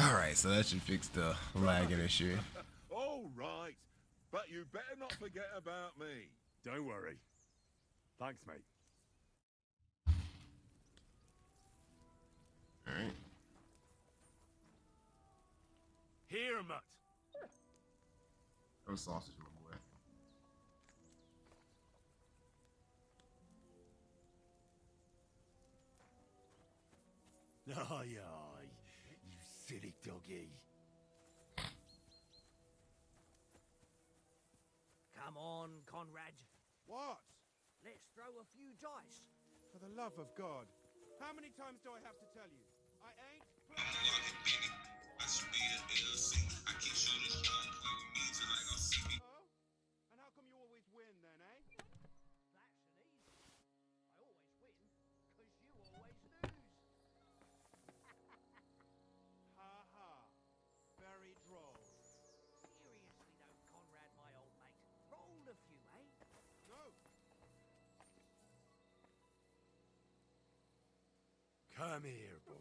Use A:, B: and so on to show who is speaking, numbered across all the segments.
A: Alright, so that should fix the lagging issue.
B: All right, but you better not forget about me.
C: Don't worry. Thanks, mate.
A: Alright.
C: Here, mutt.
A: No sausage, my boy.
C: Aye, aye, you silly doggy.
D: Come on, Conrad.
E: What?
D: Let's throw a few dice.
E: For the love of God. How many times do I have to tell you? I ain't Oh? And how come you always win then, eh?
D: That's an easy one. I always win, because you always lose.
E: Ha ha. Very droll.
D: Seriously though, Conrad, my old mate. Roll a few, eh?
E: No.
C: Come here, boy.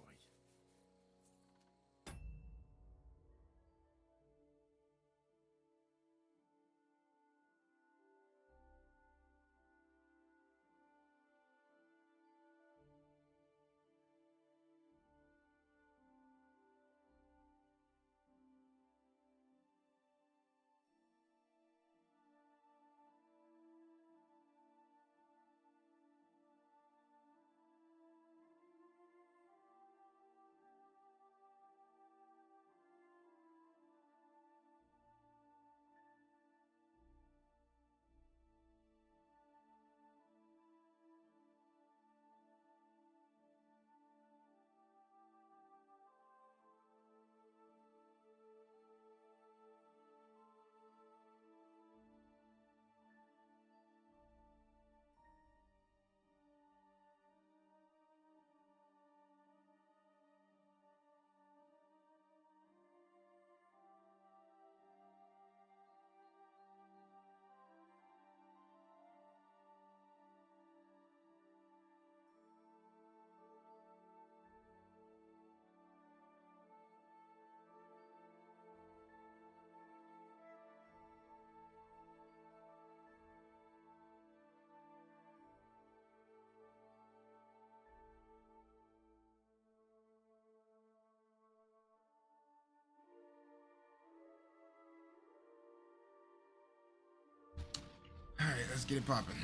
A: Alright, let's get it popping.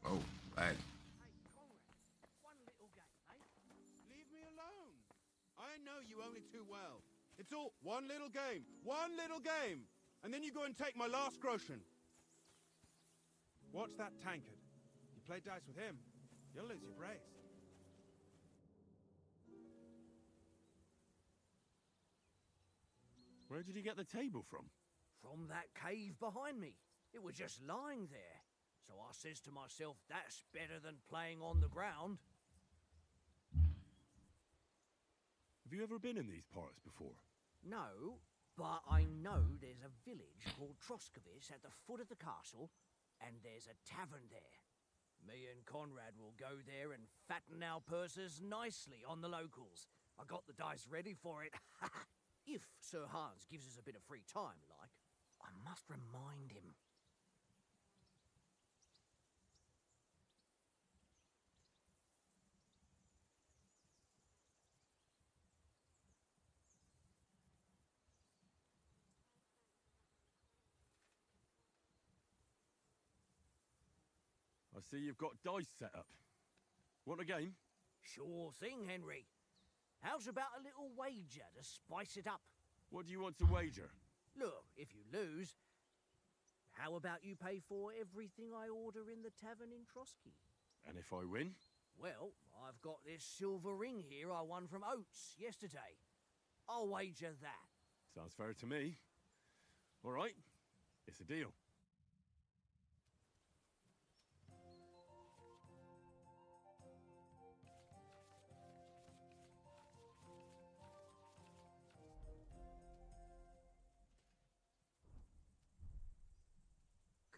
A: Oh, lag.
D: Hey, Conrad, one little game, eh?
E: Leave me alone. I know you only too well. It's all one little game. One little game. And then you go and take my last groschen. Watch that tankard. You play dice with him, you'll lose your brace.
C: Where did you get the table from?
D: From that cave behind me. It was just lying there. So I says to myself, that's better than playing on the ground.
C: Have you ever been in these parts before?
D: No, but I know there's a village called Troskovitz at the foot of the castle, and there's a tavern there. Me and Conrad will go there and fatten our purses nicely on the locals. I got the dice ready for it. If Sir Hans gives us a bit of free time, like. I must remind him.
C: I see you've got dice set up. Want a game?
D: Sure thing, Henry. How's about a little wager to spice it up?
C: What do you want to wager?
D: Look, if you lose, how about you pay for everything I order in the tavern in Trotsky?
C: And if I win?
D: Well, I've got this silver ring here I won from Oates yesterday. I'll wager that.
C: Sounds fair to me. All right, it's a deal.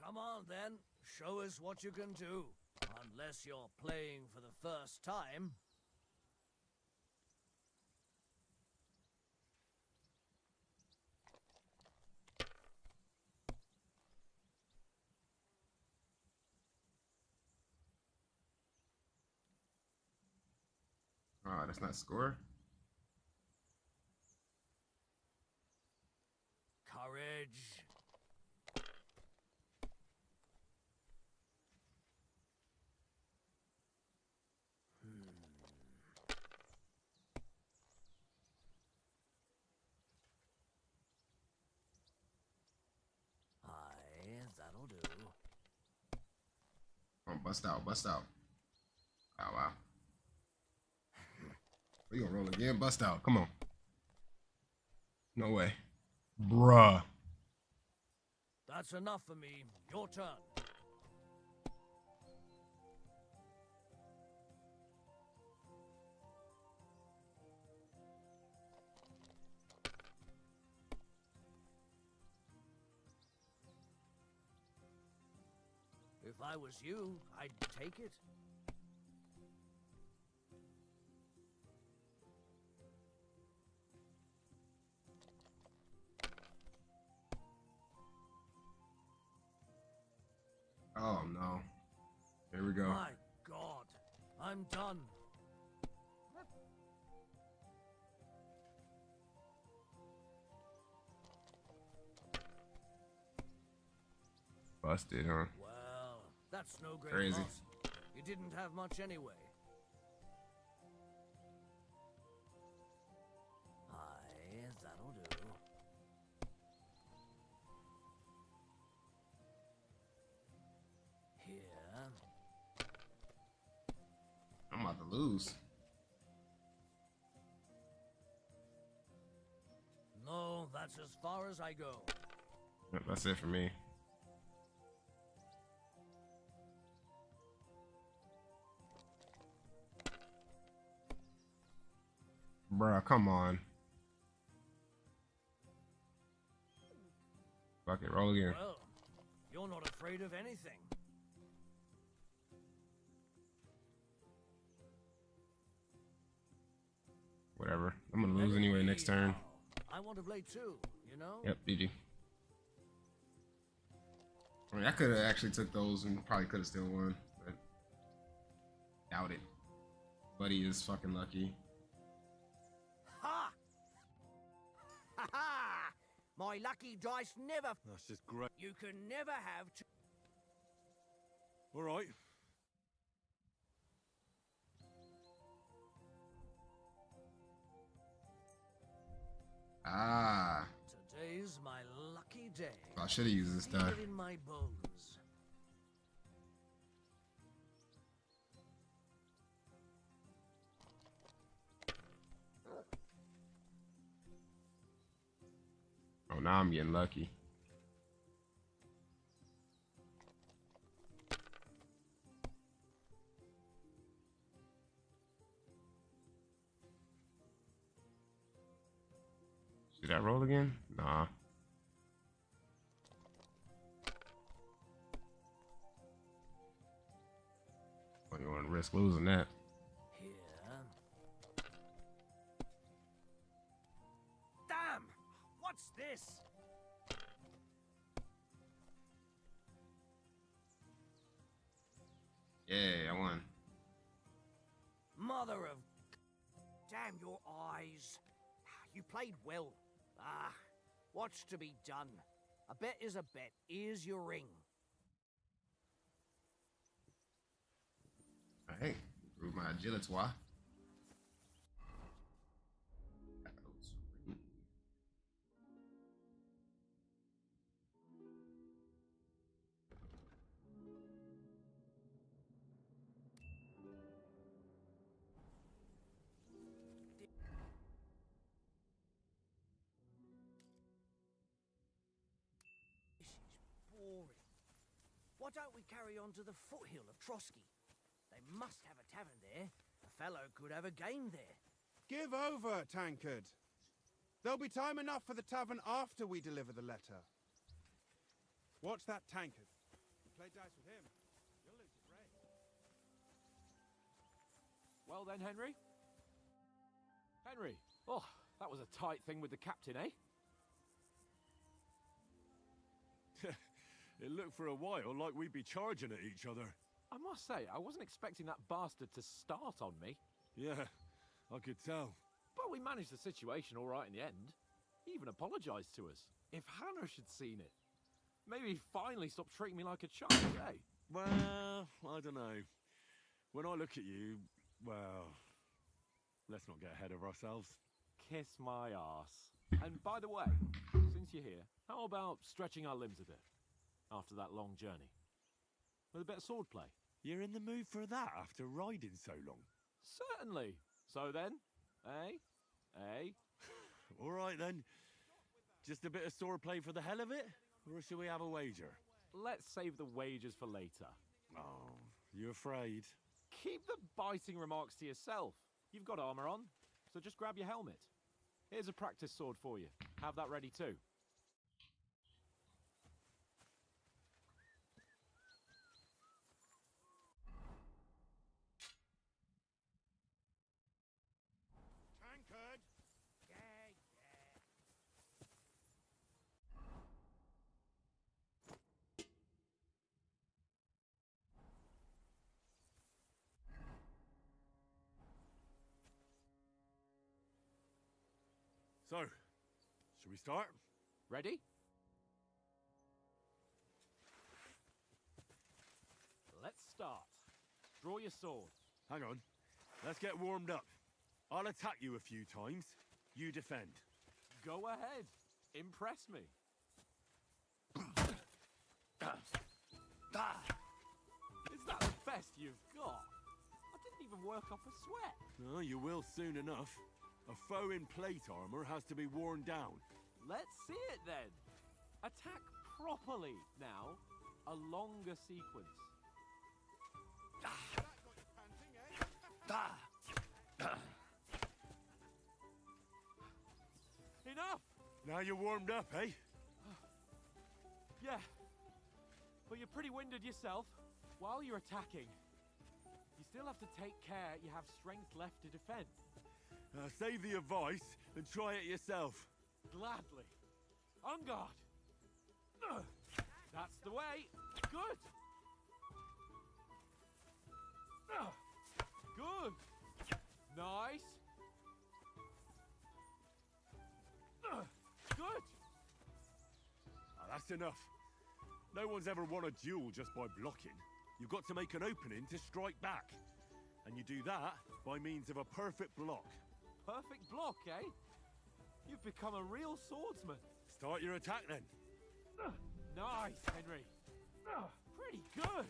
D: Come on then, show us what you can do. Unless you're playing for the first time.
A: Oh, that's not score.
D: Courage. Aye, that'll do.
A: Come on, bust out, bust out. Oh, wow. We gonna roll again? Bust out. Come on. No way. Bruh.
D: That's enough for me. Your turn. If I was you, I'd take it.
A: Oh, no. Here we go.
D: My God, I'm done.
A: Busted, huh?
D: Well, that's no great
A: Crazy.
D: loss. You didn't have much anyway. Aye, that'll do. Here.
A: I'm about to lose.
D: No, that's as far as I go.
A: Yep, that's it for me. Bruh, come on. Fuck it, roll again.
D: Well, you're not afraid of anything.
A: Whatever. I'm gonna lose anyway next turn.
D: I want to play too, you know?
A: Yep, GG. I mean, I could have actually took those and probably could have still won, but doubt it. Buddy is fucking lucky.
D: Ha! Ha ha! My lucky dice never.
C: That's just great.
D: You can never have two.
C: All right.
A: Ah,
D: Today's my lucky day.
A: I should have used this
D: Feel
A: die.
D: it in my bones.
A: Oh, now I'm getting lucky. Should I roll again? Nah. I don't want to risk losing that.
D: Here. Damn! What's this?
A: Yeah, I won.
D: Mother of... Damn your eyes. You played well. Ah, what's to be done? A bet is a bet. Here's your ring.
A: All right, improve my agility.
D: This is boring. Why don't we carry on to the foothill of Trotsky? They must have a tavern there. A fellow could have a game there.
E: Give over, Tankard. There'll be time enough for the tavern after we deliver the letter. Watch that Tankard. You play dice with him, you'll lose your brain.
F: Well then, Henry? Henry! Oh, that was a tight thing with the captain, eh?
C: It looked for a while like we'd be charging at each other.
F: I must say, I wasn't expecting that bastard to start on me.
C: Yeah, I could tell.
F: But we managed the situation all right in the end. He even apologized to us. If Hannah had seen it, maybe he'd finally stop treating me like a child, eh?
C: Well, I don't know. When I look at you, well, let's not get ahead of ourselves.
F: Kiss my arse. And by the way, since you're here, how about stretching our limbs a bit after that long journey? With a bit of swordplay?
C: You're in the mood for that after riding so long?
F: Certainly. So then, eh? Eh?
C: All right then. Just a bit of swordplay for the hell of it? Or should we have a wager?
F: Let's save the wagers for later.
C: Oh, you afraid?
F: Keep the biting remarks to yourself. You've got armor on, so just grab your helmet. Here's a practice sword for you. Have that ready too.
E: Tankard!
C: So, should we start?
F: Ready? Let's start. Draw your sword.
C: Hang on. Let's get warmed up. I'll attack you a few times. You defend.
F: Go ahead. Impress me. Is that the best you've got? I didn't even work up a sweat.
C: Oh, you will soon enough. A foe in plate armor has to be worn down.
F: Let's see it then. Attack properly now. A longer sequence.
E: That got you panting, eh?
F: Enough!
C: Now you're warmed up, eh?
F: Yeah. But you're pretty winded yourself. While you're attacking, you still have to take care you have strength left to defend.
C: Save the advice and try it yourself.
F: Gladly. On guard. That's the way. Good. Good. Nice. Good.
C: That's enough. No one's ever won a duel just by blocking. You've got to make an opening to strike back. And you do that by means of a perfect block.
F: Perfect block, eh? You've become a real swordsman.
C: Start your attack then.
F: Nice, Henry. Pretty good.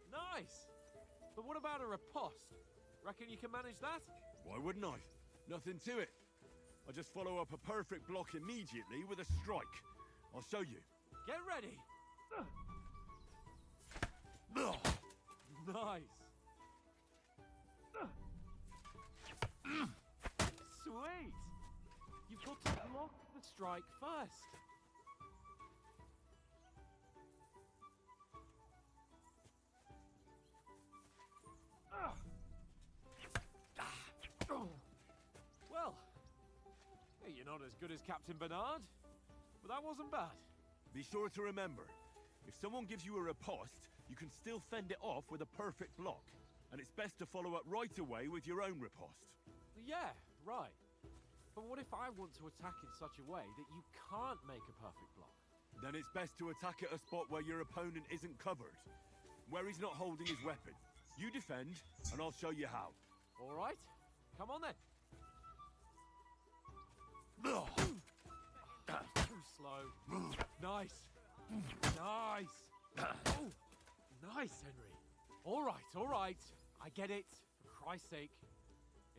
F: Nice. But what about a riposte? Reckon you can manage that?
C: Why wouldn't I? Nothing to it. I just follow up a perfect block immediately with a strike. I'll show you.
F: Get ready. Nice. Sweet. You've got to block the strike first. Well, hey, you're not as good as Captain Bernard, but that wasn't bad.
C: Be sure to remember, if someone gives you a riposte, you can still fend it off with a perfect block. And it's best to follow up right away with your own riposte.
F: Yeah, right. But what if I want to attack in such a way that you can't make a perfect block?
C: Then it's best to attack at a spot where your opponent isn't covered. Where he's not holding his weapon. You defend, and I'll show you how.
F: All right, come on then. Too slow. Nice. Nice. Oh, nice, Henry. All right. I get it. For Christ's sake.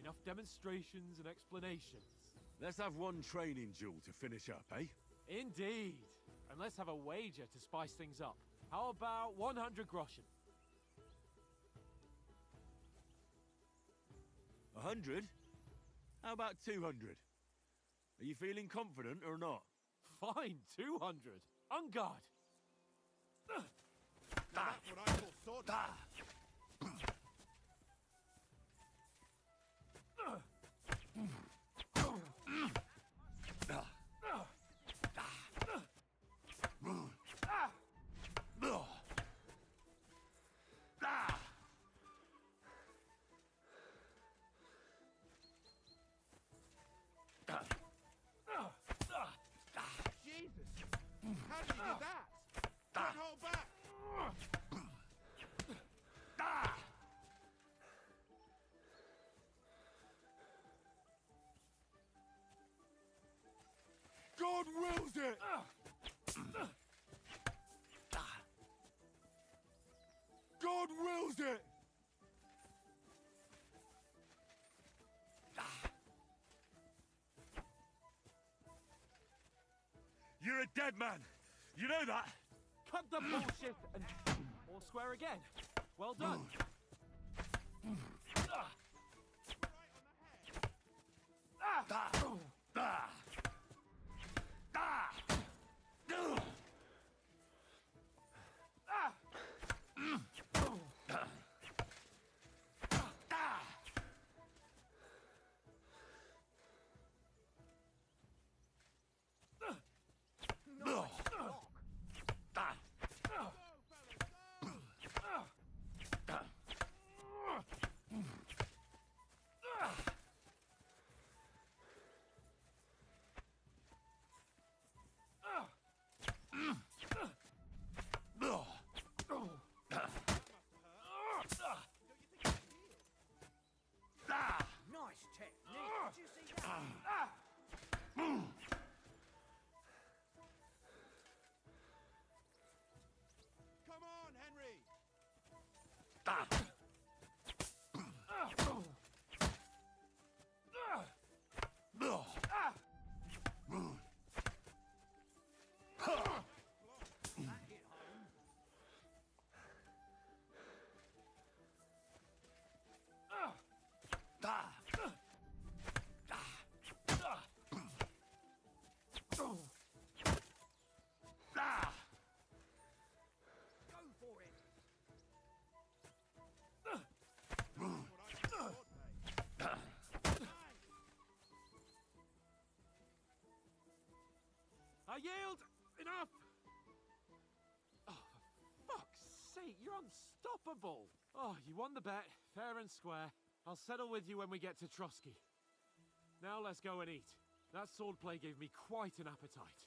F: Enough demonstrations and explanations.
C: Let's have one training duel to finish up, eh?
F: Indeed. And let's have a wager to spice things up. How about 100 groschen?
C: 100? How about 200? Are you feeling confident or not?
F: Fine, 200. On guard.
E: That's what I call sword.
B: God wills it! God wills it!
C: You're a dead man. You know that?
F: Cut the bullshit and all square again. Well done.
D: Nice technique. Did you see that?
E: Come on, Henry!
D: That hit home. Go for it.
F: I yield! Enough! Oh, for fuck's sake, you're unstoppable! Oh, you won the bet, fair and square. I'll settle with you when we get to Trotsky. Now let's go and eat. That swordplay gave me quite an appetite.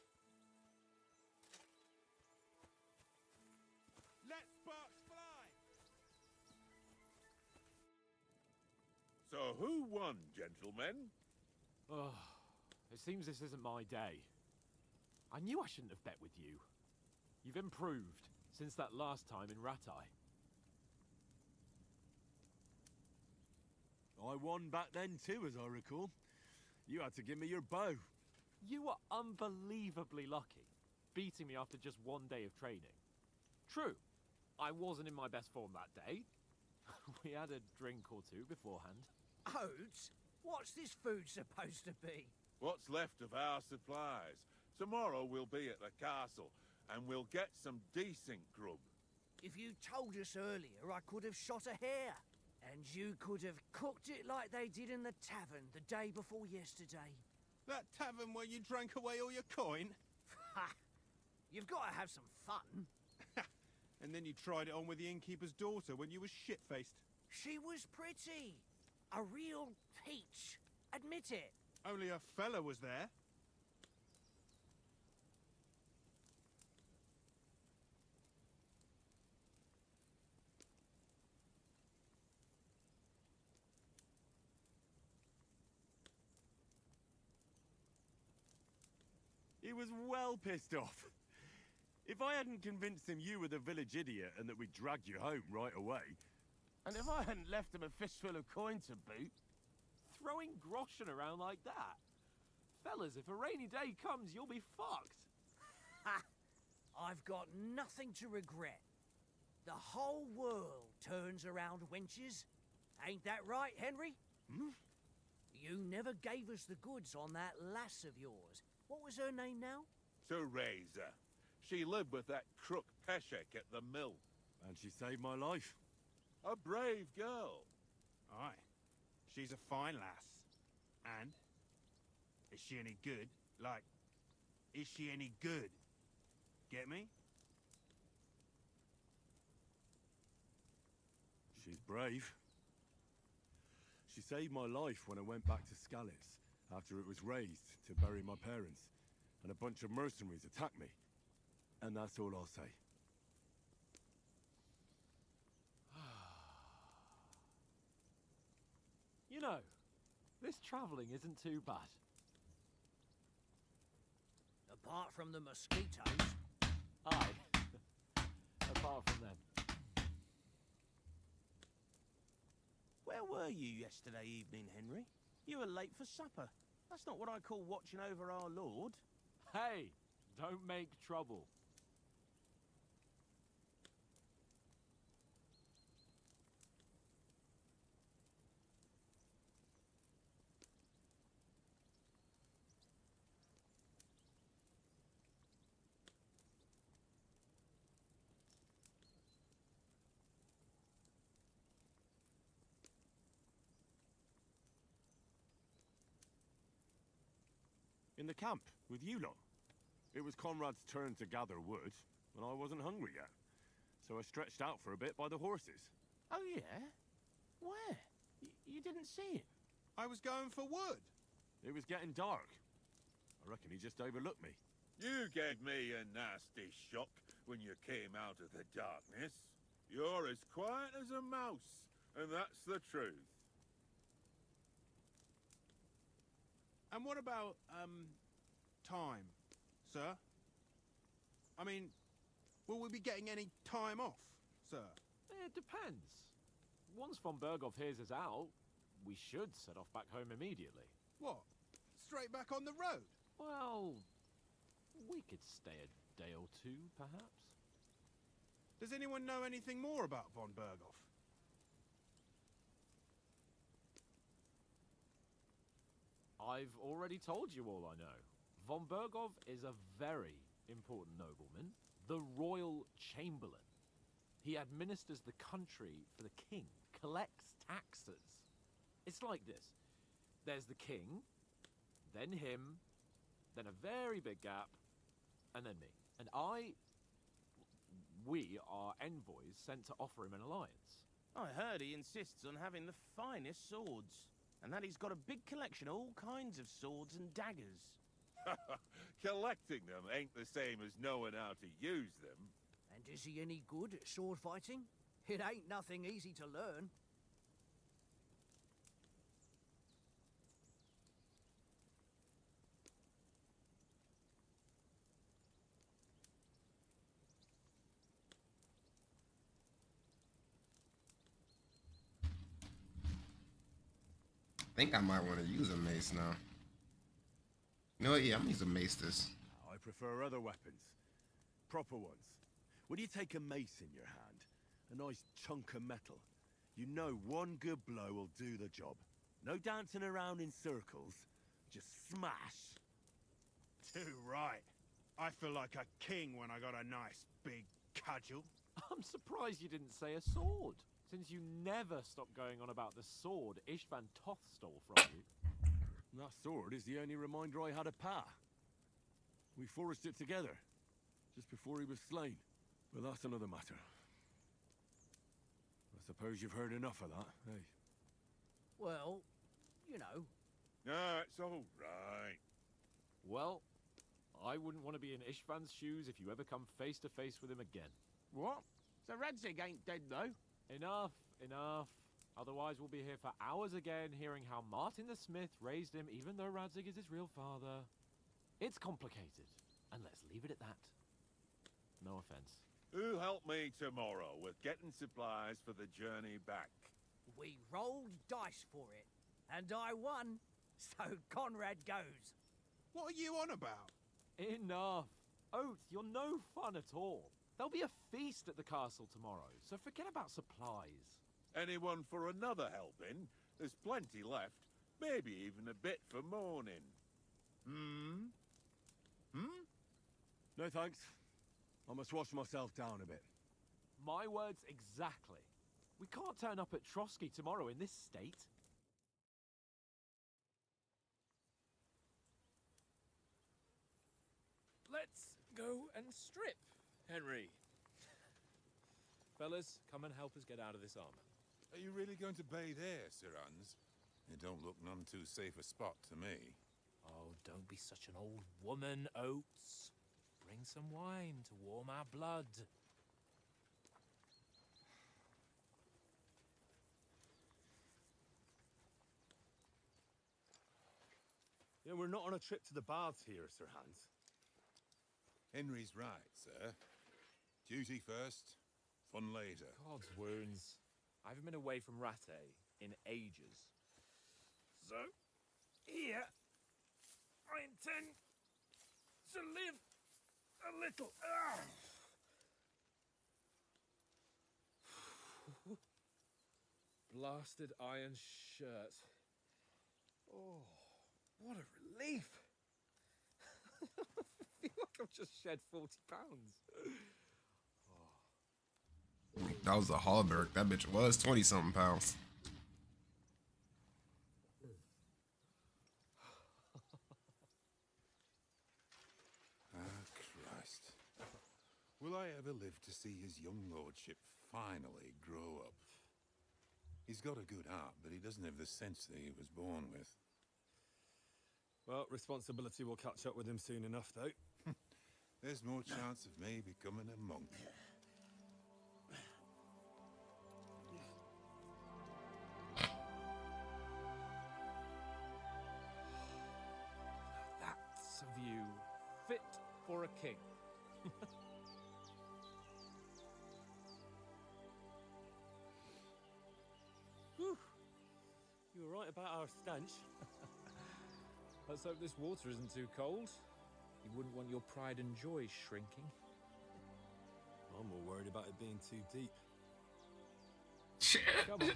E: Let sparks fly!
B: So who won, gentlemen?
F: Oh, it seems this isn't my day. I knew I shouldn't have bet with you. You've improved since that last time in Ratai.
C: I won back then too, as I recall. You had to give me your bow.
F: You were unbelievably lucky, beating me after just one day of training. True, I wasn't in my best form that day. We had a drink or two beforehand.
D: Oats? What's this food supposed to be?
B: What's left of our supplies? Tomorrow we'll be at the castle, and we'll get some decent grub.
D: If you told us earlier, I could have shot a hare. And you could have cooked it like they did in the tavern the day before yesterday.
E: That tavern where you drank away all your coin?
D: Ha! You've got to have some fun.
E: And then you tried it on with the innkeeper's daughter when you were shit-faced.
D: She was pretty. A real peach. Admit it.
E: Only a fella was there.
C: He was well pissed off. If I hadn't convinced him you were the village idiot and that we dragged you home right away,
G: And if I hadn't left him a fistful of coin to boot,
F: Throwing groschen around like that? Fellas, if a rainy day comes, you'll be fucked.
D: Ha! I've got nothing to regret. The whole world turns around wenches. Ain't that right, Henry?
C: Hmm?
D: You never gave us the goods on that lass of yours. What was her name now?
B: Teresa. She lived with that crook Peshek at the mill.
C: and she saved my life.
B: A brave girl.
E: Aye. She's a fine lass. And? Is she any good? Like, is she any good? Get me?
C: She's brave. She saved my life when I went back to Scalitz after it was razed to bury my parents, and a bunch of mercenaries attacked me. And that's all I'll say.
F: You know, this traveling isn't too bad.
D: Apart from the mosquitoes.
F: Aye. Apart from them.
G: Where were you yesterday evening, Henry? You were late for supper. That's not what I call watching over our Lord.
F: Hey, don't make trouble.
C: In the camp, with you lot. It was Conrad's turn to gather wood, and I wasn't hungry yet. So I stretched out for a bit by the horses.
G: Oh, yeah? Where? You didn't see him?
E: I was going for wood.
C: It was getting dark. I reckon he just overlooked me.
B: You gave me a nasty shock when you came out of the darkness. You're as quiet as a mouse, and that's the truth.
E: And what about, time, sir? I mean, will we be getting any time off, sir?
F: It depends. Once von Berghoff hears us out, we should set off back home immediately.
E: What? Straight back on the road?
F: Well, we could stay a day or two, perhaps.
E: Does anyone know anything more about von Berghoff?
F: I've already told you all I know. Von Berghoff is a very important nobleman, the Royal Chamberlain. He administers the country for the king, collects taxes. It's like this. There's the king, then him, then a very big gap, and then me. And we are envoys sent to offer him an alliance.
G: I heard he insists on having the finest swords, and that he's got a big collection of all kinds of swords and daggers.
B: Collecting them ain't the same as knowing how to use them.
D: And is he any good at sword fighting? It ain't nothing easy to learn.
A: I think I might want to use a mace now. You know what? Yeah, I'm gonna use a mace this.
C: I prefer other weapons. Proper ones. When you take a mace in your hand, a nice chunk of metal, you know one good blow will do the job. No dancing around in circles. Just smash.
E: Too right. I feel like a king when I got a nice big cudgel.
F: I'm surprised you didn't say a sword, since you never stop going on about the sword Ishvan Toth stole from you.
C: That sword is the only reminder I had of Pa. We forged it together, just before he was slain. But that's another matter. I suppose you've heard enough of that, eh?
D: Well, you know.
B: No, it's all right.
F: Well, I wouldn't want to be in Ishvan's shoes if you ever come face to face with him again.
G: What? So Radzig ain't dead, though?
F: Enough, enough. Otherwise we'll be here for hours again hearing how Martin the Smith raised him even though Radzig is his real father. It's complicated, and let's leave it at that. No offense.
B: Who'll help me tomorrow with getting supplies for the journey back?
D: We rolled dice for it, and I won, so Conrad goes.
E: What are you on about?
F: Enough. Oath, you're no fun at all. There'll be a feast at the castle tomorrow, so forget about supplies.
B: Anyone for another helping? There's plenty left. Maybe even a bit for morning. Hmm?
C: No thanks. I must wash myself down a bit.
F: My words exactly. We can't turn up at Trotsky tomorrow in this state.
H: Let's go and strip, Henry. Fellas, come and help us get out of this armor.
I: Are you really going to bathe here, Sir Hans? It don't look none too safe a spot to me.
H: Oh, don't be such an old woman, Oates. Bring some wine to warm our blood.
C: Yeah, we're not on a trip to the baths here, Sir Hans.
I: Henry's right, sir. Duty first, fun later.
H: God's wounds. I haven't been away from Rattay in ages. So, here, I intend to live a little. Blasted iron shirt. Oh, what a relief. I feel like I've just shed 40 pounds.
A: That was a Hallberg. That bitch was 20-something pounds.
I: Christ. Will I ever live to see his young lordship finally grow up? He's got a good heart, but he doesn't have the sense that he was born with.
C: Well, responsibility will catch up with him soon enough, though.
I: There's more chance of me becoming a monk.
H: That's a view fit for a king.
C: Whew. You were right about our stench.
H: Let's hope this water isn't too cold. You wouldn't want your pride and joy shrinking.
C: I'm more worried about it being too deep.
H: Come on.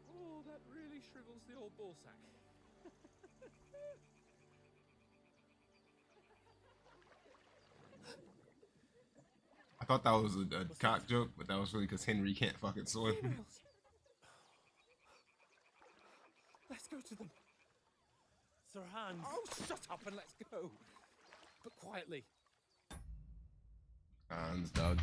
H: Oh, that really shrivels the old ball sack.
A: I thought that was a cock joke, but that was really because Henry can't fucking swim.
H: Let's go to them.
C: Sir Hans.
H: Oh, shut up and let's go. But quietly.
A: Hans, dog.